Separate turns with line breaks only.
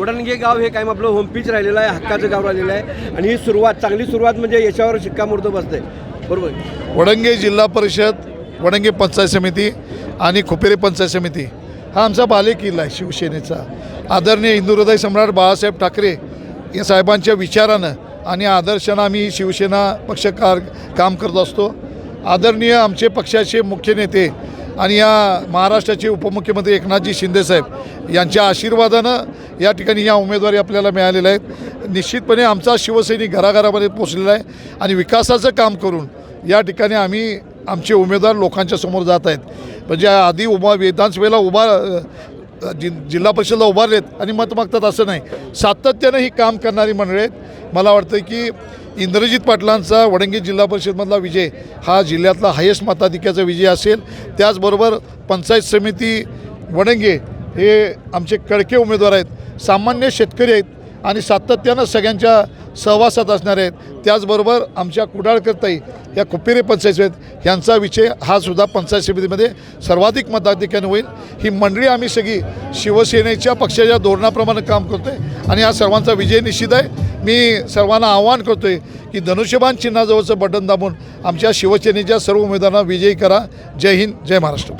वडणगे गाव हे कायम आपलं होमपीच राहिलेलं आहे, हक्काचं गाव राहिलेलं आहे आणि ही चांगली सुरुवात म्हणजे याच्यावर शिक्कामोर्तब बसते. बरोबर.
वडंगे जिल्हा परिषद, वडंगे पंचायत समिती आणि खुपेरे पंचायत समिती हा आमचा बालेकिल्ला आहे शिवसेनेचा. आदरणीय हिंदुहृदय सम्राट बाळासाहेब ठाकरे या साहेबांच्या विचारानं आणि आदर्शानं आम्ही शिवसेना पक्ष काम करत असतो. आदरणीय आमचे पक्षाचे मुख्य नेते आणि या महाराष्ट्राचे उपमुख्यमंत्री एकनाथजी शिंदेसाहेब यांच्या आशीर्वादानं या ठिकाणी या उमेदवारी आपल्याला मिळालेल्या आहेत. निश्चितपणे आमचा शिवसैनिक घराघरामध्ये पोचलेला आहे आणि विकासाचं काम करून या ठिकाणी आम्ही आमचे उमेदवार लोकांच्या समोर जात आहेत. म्हणजे आधी विधानसभेला जिल्हा परिषदला उभारलेत आणि मत मागतात असं नाही, सातत्यानं ही काम करणारी मंडळी आहेत. मला वाटतं की इंद्रजित पाटलांचा वडंगे जिल्हा परिषदमधला विजय हा जिल्ह्यातला हायेस्ट मताधिक्याचा विजय असेल. त्याचबरोबर पंचायत समिती वडंगे हे आमचे कळके उमेदवार आहेत, सामान्य शेतकरी आहेत आणि सातत्यानं सगळ्यांच्या सहवासात असणारे आहेत. त्याचबरोबर आमच्या कुडाळकरताई या खुपेरे पंचायत समिती यांचा विजय हा सुद्धा पंचायत समितीमध्ये सर्वाधिक मताधिक्याने होईल. ही मंडळी आम्ही सगळी शिवसेनेच्या पक्षाच्या धोरणाप्रमाणे काम करतो आहे आणि हा सर्वांचा विजय निश्चित आहे. मी सर्वांना आवाहन करतो आहे की धनुष्यबाण चिन्हाजवळचं बटन दाबून आमच्या शिवसेनेच्या सर्व उमेदवारांना विजयी करा. जय हिंद, जय महाराष्ट्र.